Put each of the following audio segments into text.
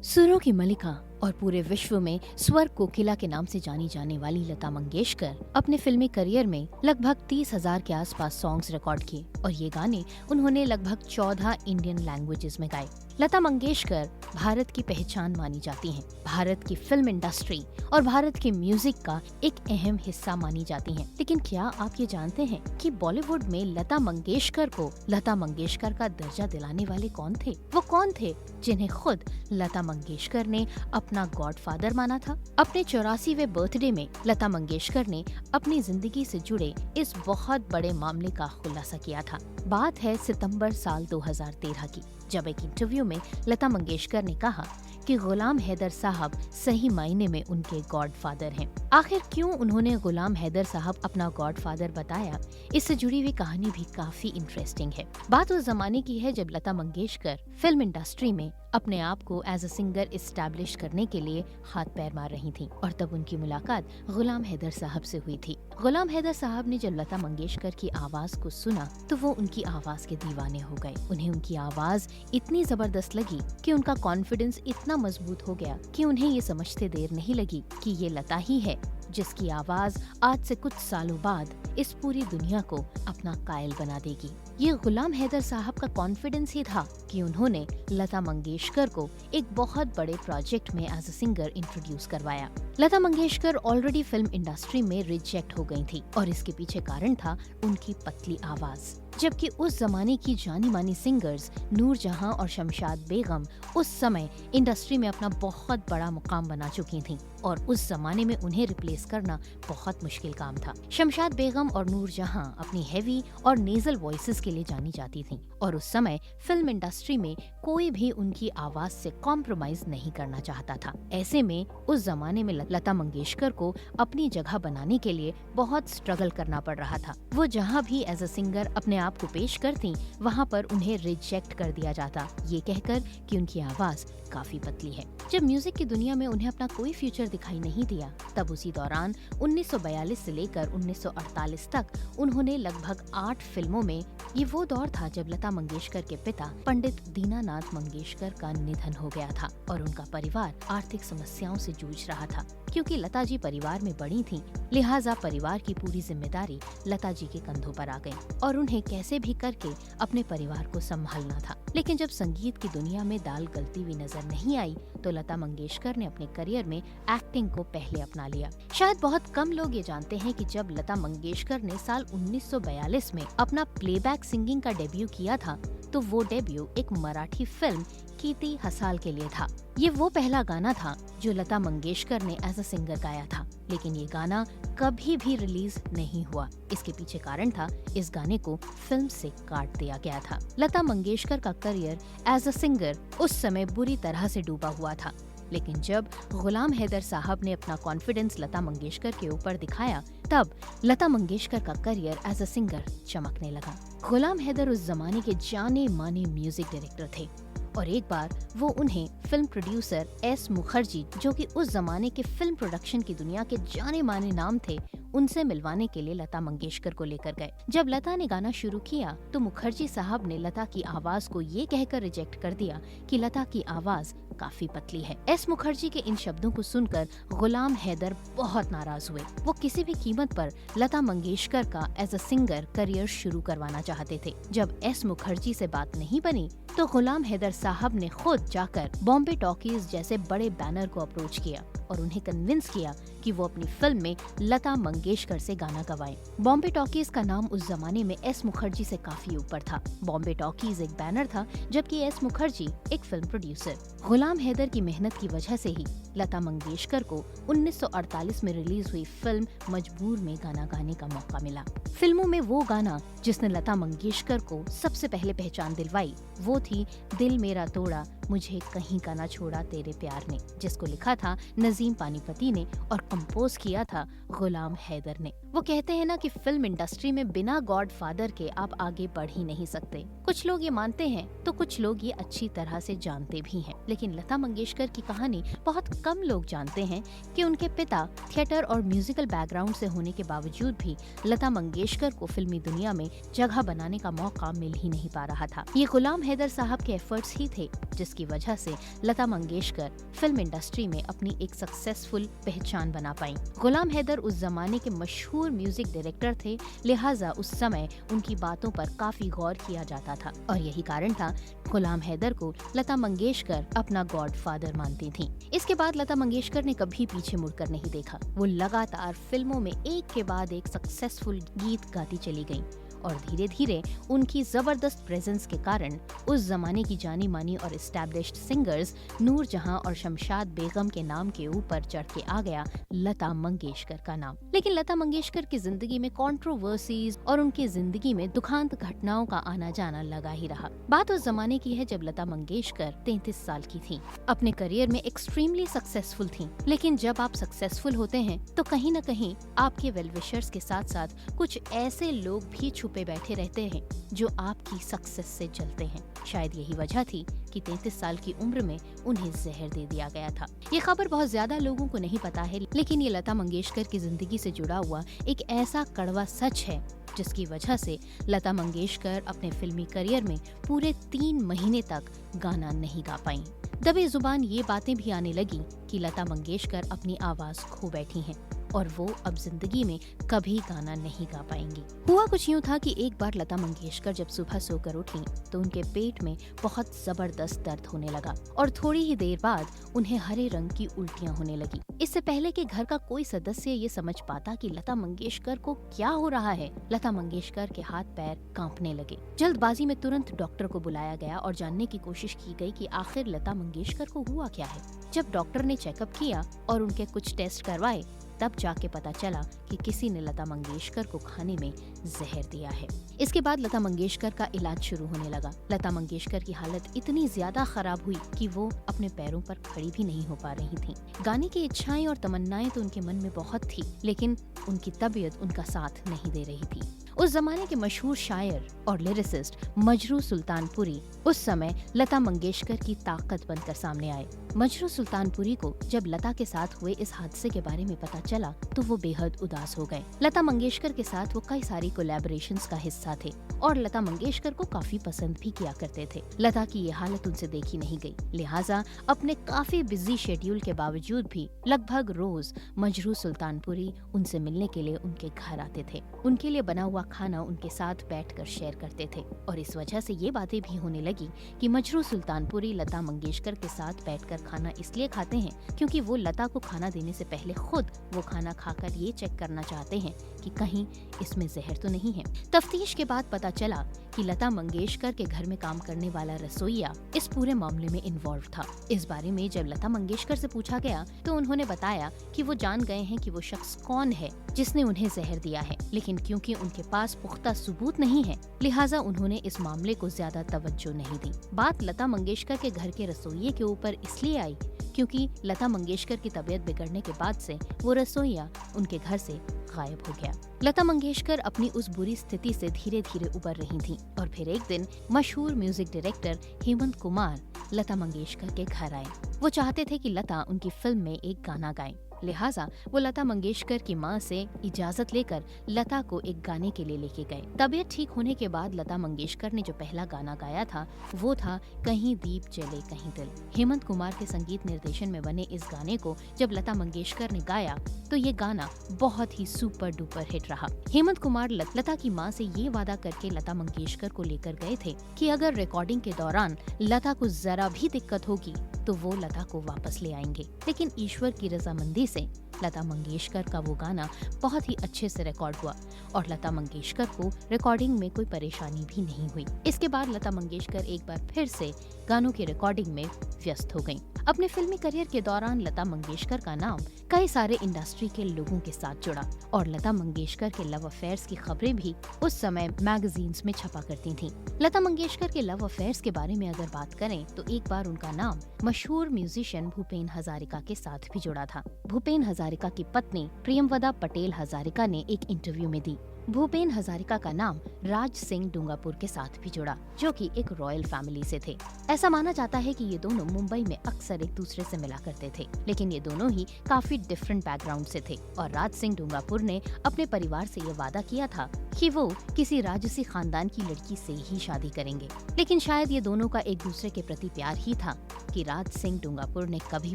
सुरों की मलिका और पूरे विश्व में स्वर कोकिला के नाम से जानी जाने वाली लता मंगेशकर अपने फिल्मी करियर में लगभग 30,000 के आसपास सॉन्ग्स रिकॉर्ड किए और ये गाने उन्होंने लगभग 14 इंडियन लैंग्वेजेस में गाए। लता मंगेशकर भारत की पहचान मानी जाती हैं। भारत की फिल्म इंडस्ट्री और भारत के म्यूजिक का एक अहम हिस्सा मानी जाती हैं। लेकिन क्या आप ये जानते हैं कि बॉलीवुड में लता मंगेशकर को लता मंगेशकर का दर्जा दिलाने वाले कौन थे? वो कौन थे जिन्हें खुद लता मंगेशकर ने अपना गॉडफादर माना था? अपने 84वें बर्थडे में लता मंगेशकर ने अपनी जिंदगी से जुड़े इस बहुत बड़े मामले का खुलासा किया था। बात है सितंबर साल 2013 की, जब एक इंटरव्यू में लता मंगेशकर ने कहा कि गुलाम हैदर साहब सही मायने में उनके गॉडफादर हैं। आखिर क्यों उन्होंने गुलाम हैदर साहब अपना गॉडफादर बताया, इससे जुड़ी हुई कहानी भी काफी इंटरेस्टिंग है। बात उस जमाने की है जब लता मंगेशकर फिल्म इंडस्ट्री में अपने आप को एज अ सिंगर इस्टेब्लिश करने के लिए हाथ पैर मार रही थी और तब उनकी मुलाकात गुलाम हैदर साहब से हुई थी। गुलाम हैदर साहब ने जब लता मंगेशकर की आवाज को सुना तो वो उनकी आवाज के दीवाने हो गए। उन्हें उनकी आवाज इतनी जबरदस्त लगी कि उनका कॉन्फिडेंस इतना मजबूत हो गया कि उन्हें ये समझते देर नहीं लगी कि ये लता ही है जिसकी आवाज आज से कुछ सालों बाद इस पूरी दुनिया को अपना कायल बना देगी। ये गुलाम हैदर साहब का कॉन्फिडेंस ही था कि उन्होंने लता मंगेशकर को एक बहुत बड़े प्रोजेक्ट में एज अ सिंगर इंट्रोड्यूस करवाया। Lata Mangeshkar already film industry में रिजेक्ट हो गई थी और इसके पीछे कारण था उनकी पतली आवाज। जबकि उस जमाने की जानी मानी सिंगर्स नूरजहां और शमशाद बेगम उस समय इंडस्ट्री में अपना बहुत बड़ा मुकाम बना चुकी थीं और उस जमाने में उन्हें रिप्लेस करना बहुत मुश्किल काम था। शमशाद बेगम और नूरजहां अपनी हेवी और नेजल वॉइसेस के लिए जानी जाती थीं और उस समय फिल्म इंडस्ट्री में कोई भी उनकी आवाज से कॉम्प्रोमाइज नहीं करना चाहता था। ऐसे में उस जमाने में लता मंगेशकर को अपनी जगह बनाने के लिए बहुत स्ट्रगल करना पड़ रहा था। वो जहाँ भी एज अ सिंगर अपने आप को पेश करती, वहाँ पर उन्हें रिजेक्ट कर दिया जाता, ये कहकर कि उनकी आवाज काफी पतली है। जब म्यूजिक की दुनिया में उन्हें अपना कोई फ्यूचर दिखाई नहीं दिया, तब उसी दौरान 1942 से लेकर 1948 तक उन्होंने लगभग 8 फिल्मों में, ये वो दौर था जब लता मंगेशकर के पिता पंडित दीनानाथ मंगेशकर का निधन हो गया था और उनका परिवार आर्थिक समस्याओं से जूझ रहा था। क्योंकि लता जी परिवार में बड़ी थीं, लिहाजा परिवार की पूरी जिम्मेदारी लता जी के कंधों पर आ गई और उन्हें कैसे भी करके अपने परिवार को संभालना था। लेकिन जब संगीत की दुनिया में दाल गलती हुई नजर नहीं आई तो लता मंगेशकर ने अपने करियर में एक्टिंग को पहले अपना लिया। शायद बहुत कम लोग ये जानते हैं कि जब लता मंगेशकर ने साल 1942 में अपना प्लेबैक सिंगिंग का डेब्यू किया था तो वो डेब्यू एक मराठी फिल्म कीर्ति हसाल के लिए था। ये वो पहला गाना था जो लता मंगेशकर ने एज अ सिंगर गाया था, लेकिन ये गाना कभी भी रिलीज नहीं हुआ। इसके पीछे कारण था इस गाने को फिल्म से काट दिया गया था। लता मंगेशकर का करियर एज अ सिंगर उस समय बुरी तरह से डूबा हुआ था, लेकिन जब गुलाम हैदर साहब ने अपना कॉन्फिडेंस लता मंगेशकर के ऊपर दिखाया, तब लता मंगेशकर का करियर एज अ सिंगर चमकने लगा। गुलाम हैदर उस जमाने के जाने माने म्यूजिक डायरेक्टर थे और एक बार वो उन्हें फिल्म प्रोड्यूसर एस मुखर्जी, जो कि उस जमाने के फिल्म प्रोडक्शन की दुनिया के जाने माने नाम थे, उनसे मिलवाने के लिए लता मंगेशकर को लेकर गए। जब लता ने गाना शुरू किया तो मुखर्जी साहब ने लता की आवाज को ये कहकर रिजेक्ट कर दिया कि लता की आवाज काफी पतली है। एस मुखर्जी के इन शब्दों को सुनकर गुलाम हैदर बहुत नाराज हुए। वो किसी भी कीमत पर लता मंगेशकर का एज अ सिंगर करियर शुरू करवाना चाहते थे। जब एस मुखर्जी से बात नहीं बनी तो गुलाम हैदर साहब ने खुद जाकर बॉम्बे टॉकीज जैसे बड़े बैनर को अप्रोच किया और उन्हें कन्विंस किया कि वो अपनी फिल्म में लता मंगेशकर से गाना गवाएं। बॉम्बे टॉकीज का नाम उस जमाने में एस मुखर्जी से काफी ऊपर था। बॉम्बे टॉकीज एक बैनर था, जबकि एस मुखर्जी एक फिल्म प्रोड्यूसर। गुलाम हैदर की मेहनत की वजह से ही लता मंगेशकर को 1948 में रिलीज हुई फिल्म मजबूर में गाना गाने का मौका मिला। फिल्मों में वो गाना जिसने लता मंगेशकर को सबसे पहले पहचान दिलवाई वो थी दिल मेरा तोड़ा मुझे कहीं का ना छोड़ा तेरे प्यार ने, जिसको लिखा था नजीम पानीपती ने और कंपोज किया था गुलाम हैदर ने। वो कहते हैं ना कि फिल्म इंडस्ट्री में बिना गॉड फादर के आप आगे बढ़ ही नहीं सकते। कुछ लोग ये मानते हैं तो कुछ लोग ये अच्छी तरह से जानते भी हैं, लेकिन लता मंगेशकर की कहानी बहुत कम लोग जानते हैं कि उनके पिता थिएटर और म्यूजिकल बैकग्राउंड से होने के बावजूद भी लता मंगेशकर को फिल्मी दुनिया में जगह बनाने का मौका मिल ही नहीं पा रहा था। ये गुलाम हैदर साहब के एफर्ट्स ही थे जिसकी वजह से लता मंगेशकर फिल्म इंडस्ट्री में अपनी एक सक्सेसफुल पहचान बना पाई। गुलाम हैदर उस जमाने के मशहूर म्यूजिक डायरेक्टर थे, लिहाजा उस समय उनकी बातों पर काफी गौर किया जाता था और यही कारण था गुलाम हैदर को लता मंगेशकर अपना गॉड फादर मानती थीं। इसके बाद लता मंगेशकर ने कभी पीछे मुड़कर नहीं देखा। वो लगातार फिल्मों में एक के बाद एक सक्सेसफुल गीत गाती चली गईं और धीरे धीरे उनकी जबरदस्त प्रेजेंस के कारण उस जमाने की जानी मानी और एस्टैब्लिश्ड सिंगर्स नूर जहां और शमशाद बेगम के नाम के ऊपर चढ़ के आ गया लता मंगेशकर का नाम। लेकिन लता मंगेशकर की जिंदगी में कंट्रोवर्सीज और उनकी जिंदगी में दुखांत घटनाओं का आना जाना लगा ही रहा। बात उस जमाने की है जब लता मंगेशकर 33 साल की थी, अपने करियर में एक्सट्रीमली सक्सेसफुल थी। लेकिन जब आप सक्सेसफुल होते हैं तो कहीं न कहीं आपके वेलविशर्स के साथ साथ कुछ ऐसे लोग भी पे बैठे रहते हैं जो आपकी सक्सेस से जलते हैं। शायद यही वजह थी कि 33 साल की उम्र में उन्हें जहर दे दिया गया था। ये खबर बहुत ज्यादा लोगों को नहीं पता है, लेकिन ये लता मंगेशकर की जिंदगी से जुड़ा हुआ एक ऐसा कड़वा सच है जिसकी वजह से लता मंगेशकर अपने फिल्मी करियर में पूरे 3 महीने तक गाना नहीं गा पाईं। दबे जुबान ये बातें भी आने लगी कि लता मंगेशकर अपनी आवाज खो बैठी हैं और वो अब जिंदगी में कभी गाना नहीं गा पाएंगी। हुआ कुछ यूँ था कि एक बार लता मंगेशकर जब सुबह सोकर उठी तो उनके पेट में बहुत जबरदस्त दर्द होने लगा और थोड़ी ही देर बाद उन्हें हरे रंग की उल्टियाँ होने लगी। इससे पहले कि घर का कोई सदस्य ये समझ पाता कि लता मंगेशकर को क्या हो रहा है, लता मंगेशकर के हाथ पैर कांपने लगे। जल्दबाजी में तुरंत डॉक्टर को बुलाया गया और जानने की कोशिश की गई कि आखिर लता मंगेशकर को हुआ क्या है। जब डॉक्टर ने चेकअप किया और उनके कुछ टेस्ट करवाए तब जाके पता चला कि किसी ने लता मंगेशकर को खाने में जहर दिया है। इसके बाद लता मंगेशकर का इलाज शुरू होने लगा। लता मंगेशकर की हालत इतनी ज्यादा खराब हुई कि वो अपने पैरों पर खड़ी भी नहीं हो पा रही थीं। गाने की इच्छाएं और तमन्नाएं तो उनके मन में बहुत थी, लेकिन उनकी तबीयत उनका साथ नहीं दे रही थी। उस जमाने के मशहूर शायर और लिरिसिस्ट मजरू सुल्तानपुरी उस समय लता मंगेशकर की ताकत बनकर सामने आए। मजरू सुल्तानपुरी को जब लता के साथ हुए इस हादसे के बारे में पता चला तो वो बेहद उदास हो गए। लता मंगेशकर के साथ वो कई सारी कोलैबोरेशंस का हिस्सा थे और लता मंगेशकर को काफी पसंद भी किया करते थे। लता की ये हालत उनसे देखी नहीं गई, लिहाजा अपने काफी बिजी शेड्यूल के बावजूद भी लगभग रोज मजरू सुल्तानपुरी उनसे मिलने के लिए उनके घर आते थे। उनके लिए बना हुआ खाना उनके साथ बैठकर शेयर करते थे और इस वजह से ये बातें भी होने लगी कि मजरू सुल्तानपुरी लता मंगेशकर के साथ बैठकर खाना इसलिए खाते हैं क्योंकि वो लता को खाना देने से पहले खुद वो खाना खाकर ये चेक करना चाहते हैं कि कहीं इसमें जहर तो नहीं है। तफ्तीश के बाद पता चला कि लता मंगेशकर के घर में काम करने वाला रसोइया इस पूरे मामले में इन्वॉल्व था। इस बारे में जब लता मंगेशकर से पूछा गया तो उन्होंने बताया कि वो जान गए हैं कि वो शख्स कौन है जिसने उन्हें जहर दिया है, लेकिन क्योंकि उनके पास पुख्ता सबूत नहीं है लिहाजा उन्होंने इस मामले को ज्यादा तवज्जो नहीं दी। बात लता मंगेशकर के घर के रसोइये के ऊपर इसलिए आई क्योंकि लता मंगेशकर की तबीयत बिगड़ने के बाद से वो रसोइया उनके घर से गायब हो गया। लता मंगेशकर अपनी उस बुरी स्थिति से धीरे धीरे उबर रही थीं और फिर एक दिन मशहूर म्यूजिक डायरेक्टर हेमंत कुमार लता मंगेशकर के घर आए। वो चाहते थे कि लता उनकी फिल्म में एक गाना गाएं, लिहाजा वो लता मंगेशकर की मां से इजाजत लेकर लता को एक गाने के लिए लेके गए। तबीयत ठीक होने के बाद लता मंगेशकर ने जो पहला गाना गाया था वो था कहीं दीप जले कहीं दिल। हेमंत कुमार के संगीत निर्देशन में बने इस गाने को जब लता मंगेशकर ने गाया तो ये गाना बहुत ही सुपर डुपर हिट रहा। हेमंत कुमार लता की मां से ये वादा करके लता मंगेशकर को लेकर गए थे कि अगर रिकॉर्डिंग के दौरान लता को जरा भी दिक्कत होगी तो वो लता को वापस ले आएंगे। लेकिन ईश्वर की रजामंदी से लता मंगेशकर का वो गाना बहुत ही अच्छे से रिकॉर्ड हुआ और लता मंगेशकर को रिकॉर्डिंग में कोई परेशानी भी नहीं हुई। इसके बाद लता मंगेशकर एक बार फिर से गानों की रिकॉर्डिंग में व्यस्त हो गयी। अपने फिल्मी करियर के दौरान लता मंगेशकर का नाम कई सारे इंडस्ट्री के लोगों के साथ जुड़ा और लता मंगेशकर के लव अफेयर्स की खबरें भी उस समय मैगजीन्स में छपा करती थीं। लता मंगेशकर के लव अफेयर्स के बारे में अगर बात करें तो एक बार उनका नाम मशहूर म्यूजिशियन भूपेन हजारिका के साथ भी जुड़ा था। भूपेन हजारिका की पत्नी प्रियमवदा पटेल हजारिका ने एक इंटरव्यू में दी। भूपेन हजारिका का नाम राज सिंह डूंगापुर के साथ भी जुड़ा, जो कि एक रॉयल फैमिली से थे। ऐसा माना जाता है कि ये दोनों मुंबई में अक्सर एक दूसरे से मिला करते थे, लेकिन ये दोनों ही काफी डिफरेंट बैकग्राउंड से थे और राज सिंह डूंगापुर ने अपने परिवार से ये वादा किया था कि वो किसी राजसी खानदान की लड़की से ही शादी करेंगे। लेकिन शायद ये दोनों का एक दूसरे के प्रति प्यार ही था कि राज सिंह डूंगापुर ने कभी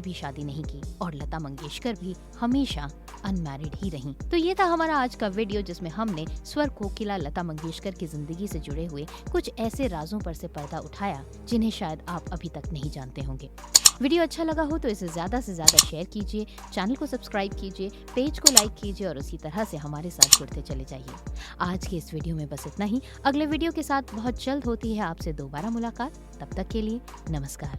भी शादी नहीं की और लता मंगेशकर भी हमेशा अनमैरिड ही रहीं। तो ये था हमारा आज का वीडियो, जिसमें हमने स्वर कोकिला लता मंगेशकर की जिंदगी से जुड़े हुए कुछ ऐसे राजों पर से पर्दा उठाया जिन्हें शायद आप अभी तक नहीं जानते होंगे। वीडियो अच्छा लगा हो तो इसे ज्यादा से ज्यादा शेयर कीजिए, चैनल को सब्सक्राइब कीजिए, पेज को लाइक कीजिए और उसी तरह से हमारे साथ जुड़ते चले जाइए। आज के इस वीडियो में बस इतना ही। अगले वीडियो के साथ बहुत जल्द होती है आपसे दोबारा मुलाकात। तब तक के लिए नमस्कार।